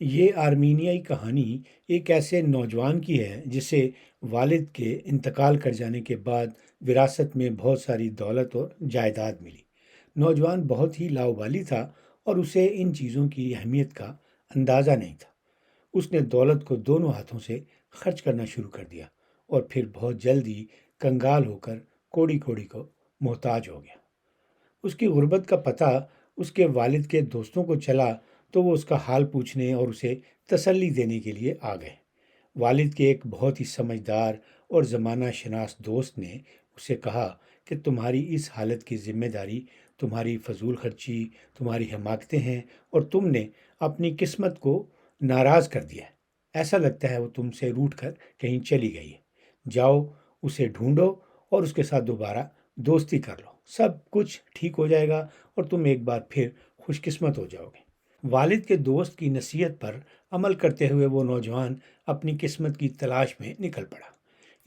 یہ آرمینیائی کہانی ایک ایسے نوجوان کی ہے جسے والد کے انتقال کر جانے کے بعد وراثت میں بہت ساری دولت اور جائیداد ملی۔ نوجوان بہت ہی لاؤبالی تھا اور اسے ان چیزوں کی اہمیت کا اندازہ نہیں تھا۔ اس نے دولت کو دونوں ہاتھوں سے خرچ کرنا شروع کر دیا اور پھر بہت جلدی کنگال ہو کر کوڑی کوڑی کو محتاج ہو گیا۔ اس کی غربت کا پتہ اس کے والد کے دوستوں کو چلا تو وہ اس کا حال پوچھنے اور اسے تسلی دینے کے لیے آ گئے۔ والد کے ایک بہت ہی سمجھدار اور زمانہ شناس دوست نے اسے کہا کہ تمہاری اس حالت کی ذمہ داری تمہاری فضول خرچی، تمہاری حماقتیں ہیں اور تم نے اپنی قسمت کو ناراض کر دیا ہے۔ ایسا لگتا ہے وہ تم سے روٹھ کر کہیں چلی گئی ہے۔ جاؤ اسے ڈھونڈو اور اس کے ساتھ دوبارہ دوستی کر لو، سب کچھ ٹھیک ہو جائے گا اور تم ایک بار پھر خوش قسمت ہو جاؤ گے۔ والد کے دوست کی نصیحت پر عمل کرتے ہوئے وہ نوجوان اپنی قسمت کی تلاش میں نکل پڑا۔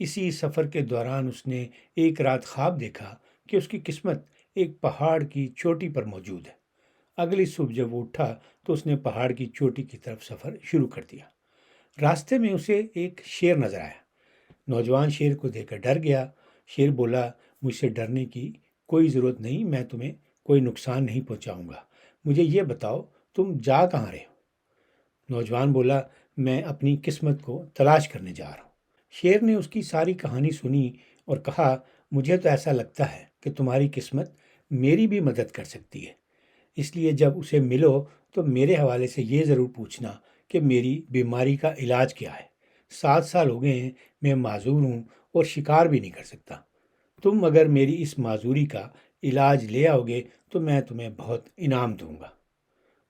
اسی سفر کے دوران اس نے ایک رات خواب دیکھا کہ اس کی قسمت ایک پہاڑ کی چوٹی پر موجود ہے۔ اگلی صبح جب وہ اٹھا تو اس نے پہاڑ کی چوٹی کی طرف سفر شروع کر دیا۔ راستے میں اسے ایک شیر نظر آیا۔ نوجوان شیر کو دیکھ کر ڈر گیا۔ شیر بولا، مجھ سے ڈرنے کی کوئی ضرورت نہیں، میں تمہیں کوئی نقصان نہیں پہنچاؤں گا۔ مجھے یہ بتاؤ تم جا کہاں رہے ہو؟ نوجوان بولا، میں اپنی قسمت کو تلاش کرنے جا رہا ہوں۔ شیر نے اس کی ساری کہانی سنی اور کہا، مجھے تو ایسا لگتا ہے کہ تمہاری قسمت میری بھی مدد کر سکتی ہے، اس لیے جب اسے ملو تو میرے حوالے سے یہ ضرور پوچھنا کہ میری بیماری کا علاج کیا ہے۔ 7 سال ہو گئے ہیں، میں معذور ہوں اور شکار بھی نہیں کر سکتا۔ تم اگر میری اس معذوری کا علاج لے آؤ گے تو میں تمہیں بہت انعام دوں گا۔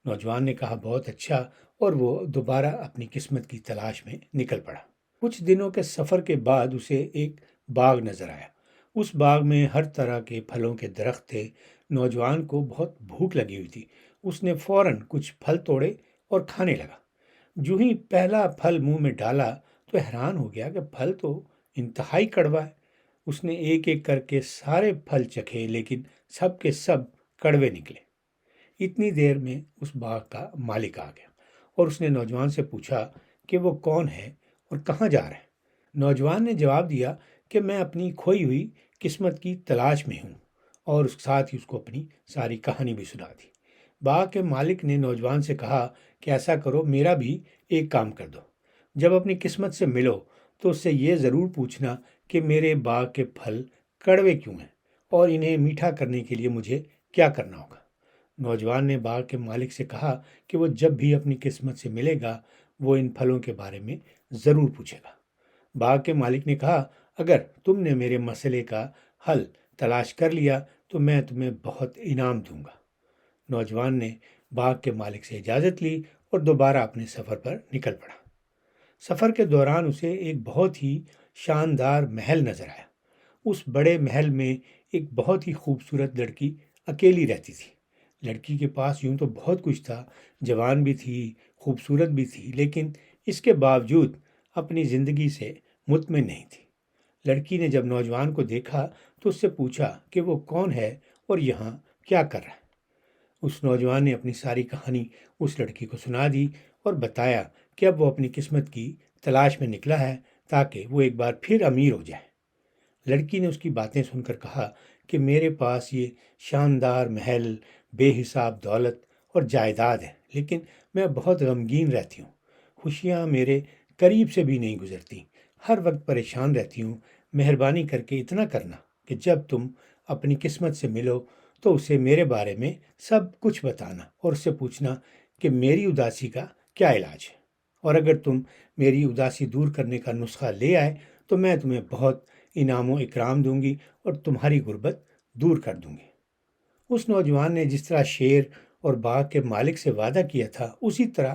نوجوان نے کہا، بہت اچھا، اور وہ دوبارہ اپنی قسمت کی تلاش میں نکل پڑا۔ کچھ دنوں کے سفر کے بعد اسے ایک باغ نظر آیا۔ اس باغ میں ہر طرح کے پھلوں کے درخت تھے۔ نوجوان کو بہت بھوک لگی ہوئی تھی۔ اس نے فوراً کچھ پھل توڑے اور کھانے لگا۔ جو ہی پہلا پھل منہ میں ڈالا تو حیران ہو گیا کہ پھل تو انتہائی کڑوا ہے۔ اس نے ایک ایک کر کے سارے پھل چکھے لیکن سب کے سب کڑوے نکلے۔ اتنی دیر میں اس باغ کا مالک آ گیا اور اس نے نوجوان سے پوچھا کہ وہ کون ہے اور کہاں جا رہا ہے۔ نوجوان نے جواب دیا کہ میں اپنی کھوئی ہوئی قسمت کی تلاش میں ہوں، اور اس ساتھ ہی اس کو اپنی ساری کہانی بھی سنا دی۔ باغ کے مالک نے نوجوان سے کہا کہ ایسا کرو، میرا بھی ایک کام کر دو۔ جب اپنی قسمت سے ملو تو اس سے یہ ضرور پوچھنا کہ میرے باغ کے پھل کڑوے کیوں ہیں اور انہیں میٹھا کرنے کے لیے مجھے کیا کرنا ہوگا۔ نوجوان نے باغ کے مالک سے کہا کہ وہ جب بھی اپنی قسمت سے ملے گا وہ ان پھلوں کے بارے میں ضرور پوچھے گا۔ باغ کے مالک نے کہا، اگر تم نے میرے مسئلے کا حل تلاش کر لیا تو میں تمہیں بہت انعام دوں گا۔ نوجوان نے باغ کے مالک سے اجازت لی اور دوبارہ اپنے سفر پر نکل پڑا۔ سفر کے دوران اسے ایک بہت ہی شاندار محل نظر آیا۔ اس بڑے محل میں ایک بہت ہی خوبصورت لڑکی اکیلی رہتی تھی۔ لڑکی کے پاس یوں تو بہت کچھ تھا، جوان بھی تھی، خوبصورت بھی تھی، لیکن اس کے باوجود اپنی زندگی سے مطمئن نہیں تھی۔ لڑکی نے جب نوجوان کو دیکھا تو اس سے پوچھا کہ وہ کون ہے اور یہاں کیا کر رہا ہے۔ اس نوجوان نے اپنی ساری کہانی اس لڑکی کو سنا دی اور بتایا کہ اب وہ اپنی قسمت کی تلاش میں نکلا ہے تاکہ وہ ایک بار پھر امیر ہو جائے۔ لڑکی نے اس کی باتیں سن کر کہا کہ میرے پاس یہ شاندار محل، بے حساب دولت اور جائیداد ہے، لیکن میں بہت غمگین رہتی ہوں۔ خوشیاں میرے قریب سے بھی نہیں گزرتی، ہر وقت پریشان رہتی ہوں۔ مہربانی کر کے اتنا کرنا کہ جب تم اپنی قسمت سے ملو تو اسے میرے بارے میں سب کچھ بتانا اور اس سے پوچھنا کہ میری اداسی کا کیا علاج ہے، اور اگر تم میری اداسی دور کرنے کا نسخہ لے آئے تو میں تمہیں بہت انعام و اکرام دوں گی اور تمہاری غربت دور کر دوں گی۔ اس نوجوان نے جس طرح شیر اور باغ کے مالک سے وعدہ کیا تھا اسی طرح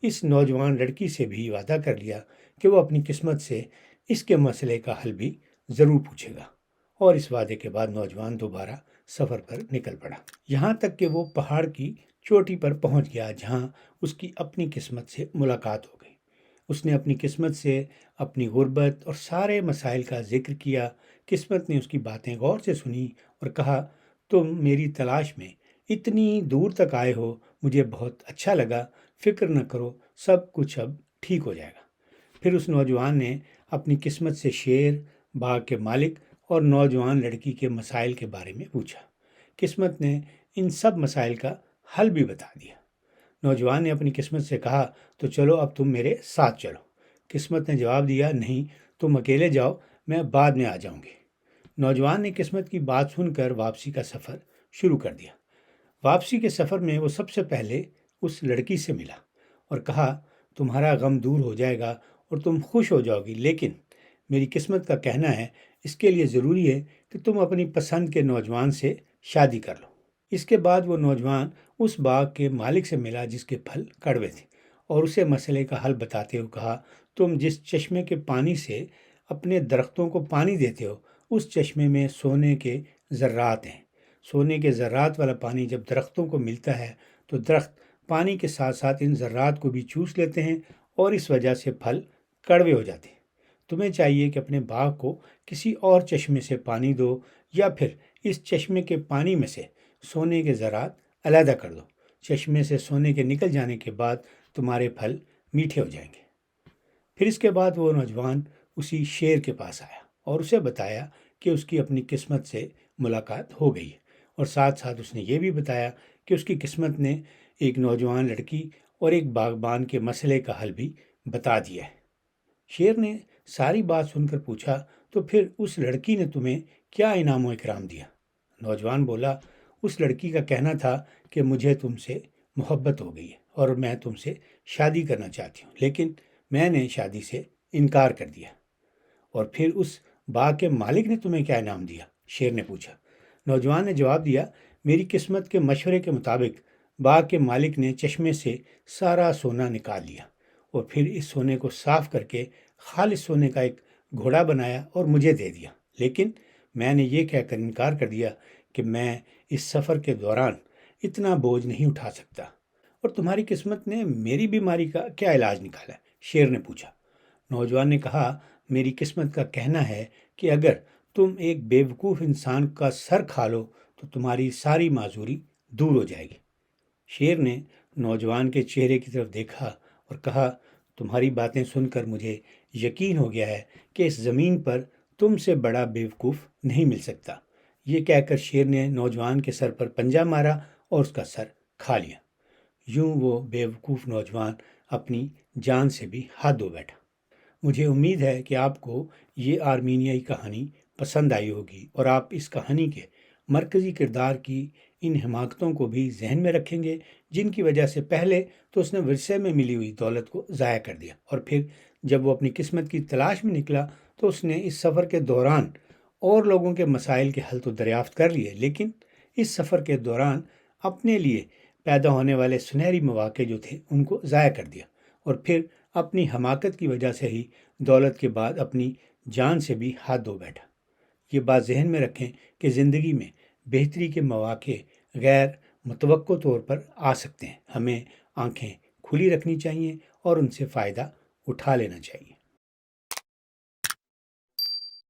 اس نوجوان لڑکی سے بھی وعدہ کر لیا کہ وہ اپنی قسمت سے اس کے مسئلے کا حل بھی ضرور پوچھے گا، اور اس وعدے کے بعد نوجوان دوبارہ سفر پر نکل پڑا، یہاں تک کہ وہ پہاڑ کی چوٹی پر پہنچ گیا جہاں اس کی اپنی قسمت سے ملاقات ہو گئی۔ اس نے اپنی قسمت سے اپنی غربت اور سارے مسائل کا ذکر کیا۔ قسمت نے اس کی باتیں غور سے سنی اور کہا، تم میری تلاش میں اتنی دور تک آئے ہو، مجھے بہت اچھا لگا، فکر نہ کرو، سب کچھ اب ٹھیک ہو جائے گا۔ پھر اس نوجوان نے اپنی قسمت سے شیر، باغ کے مالک اور نوجوان لڑکی کے مسائل کے بارے میں پوچھا۔ قسمت نے ان سب مسائل کا حل بھی بتا دیا۔ نوجوان نے اپنی قسمت سے کہا، تو چلو اب تم میرے ساتھ چلو۔ قسمت نے جواب دیا، نہیں، تم اکیلے جاؤ، میں بعد میں آ جاؤں گی۔ نوجوان نے قسمت کی بات سن کر واپسی کا سفر شروع کر دیا۔ واپسی کے سفر میں وہ سب سے پہلے اس لڑکی سے ملا اور کہا، تمہارا غم دور ہو جائے گا اور تم خوش ہو جاؤ گی، لیکن میری قسمت کا کہنا ہے اس کے لیے ضروری ہے کہ تم اپنی پسند کے نوجوان سے شادی کر لو۔ اس کے بعد وہ نوجوان اس باغ کے مالک سے ملا جس کے پھل کڑوے تھے، اور اسے مسئلے کا حل بتاتے ہوئے کہا، تم جس چشمے کے پانی سے اپنے درختوں کو پانی دیتے ہو، اس چشمے میں سونے کے ذرات ہیں۔ سونے کے ذرات والا پانی جب درختوں کو ملتا ہے تو درخت پانی کے ساتھ ساتھ ان ذرات کو بھی چوس لیتے ہیں اور اس وجہ سے پھل کڑوے ہو جاتے ہیں۔ تمہیں چاہیے کہ اپنے باغ کو کسی اور چشمے سے پانی دو، یا پھر اس چشمے کے پانی میں سے سونے کے ذرات علیحدہ کر دو۔ چشمے سے سونے کے نکل جانے کے بعد تمہارے پھل میٹھے ہو جائیں گے۔ پھر اس کے بعد وہ نوجوان اسی شیر کے پاس آیا اور اسے بتایا کہ اس کی اپنی قسمت سے ملاقات ہو گئی ہے، اور ساتھ ساتھ اس نے یہ بھی بتایا کہ اس کی قسمت نے ایک نوجوان لڑکی اور ایک باغبان کے مسئلے کا حل بھی بتا دیا ہے۔ شیر نے ساری بات سن کر پوچھا، تو پھر اس لڑکی نے تمہیں کیا انعام و اکرام دیا؟ نوجوان بولا، اس لڑکی کا کہنا تھا کہ مجھے تم سے محبت ہو گئی ہے اور میں تم سے شادی کرنا چاہتی ہوں، لیکن میں نے شادی سے انکار کر دیا۔ اور پھر اس باغ کے مالک نے تمہیں کیا انعام دیا؟ شیر نے پوچھا۔ نوجوان نے جواب دیا، میری قسمت کے مشورے کے مطابق باغ کے مالک نے چشمے سے سارا سونا نکال لیا اور پھر اس سونے کو صاف کر کے خالص سونے کا ایک گھوڑا بنایا اور مجھے دے دیا، لیکن میں نے یہ کہہ کر انکار کر دیا کہ میں اس سفر کے دوران اتنا بوجھ نہیں اٹھا سکتا۔ اور تمہاری قسمت نے میری بیماری کا کیا علاج نکالا؟ شیر نے پوچھا۔ نوجوان نے کہا، میری قسمت کا کہنا ہے کہ اگر تم ایک بیوقوف انسان کا سر کھا لو تو تمہاری ساری معذوری دور ہو جائے گی۔ شیر نے نوجوان کے چہرے کی طرف دیکھا اور کہا، تمہاری باتیں سن کر مجھے یقین ہو گیا ہے کہ اس زمین پر تم سے بڑا بیوقوف نہیں مل سکتا۔ یہ کہہ کر شیر نے نوجوان کے سر پر پنجہ مارا اور اس کا سر کھا لیا۔ یوں وہ بیوقوف نوجوان اپنی جان سے بھی ہاتھ دھو بیٹھا۔ مجھے امید ہے کہ آپ کو یہ آرمینیائی کہانی پسند آئی ہوگی اور آپ اس کہانی کے مرکزی کردار کی ان حماقتوں کو بھی ذہن میں رکھیں گے، جن کی وجہ سے پہلے تو اس نے ورثے میں ملی ہوئی دولت کو ضائع کر دیا، اور پھر جب وہ اپنی قسمت کی تلاش میں نکلا تو اس نے اس سفر کے دوران اور لوگوں کے مسائل کے حل تو دریافت کر لیے، لیکن اس سفر کے دوران اپنے لیے پیدا ہونے والے سنہری مواقع جو تھے ان کو ضائع کر دیا، اور پھر اپنی حماقت کی وجہ سے ہی دولت کے بعد اپنی جان سے بھی ہاتھ دھو بیٹھا۔ یہ بات ذہن میں رکھیں کہ زندگی میں بہتری کے مواقع غیر متوقع طور پر آ سکتے ہیں۔ ہمیں آنکھیں کھلی رکھنی چاہیے اور ان سے فائدہ اٹھا لینا چاہیے۔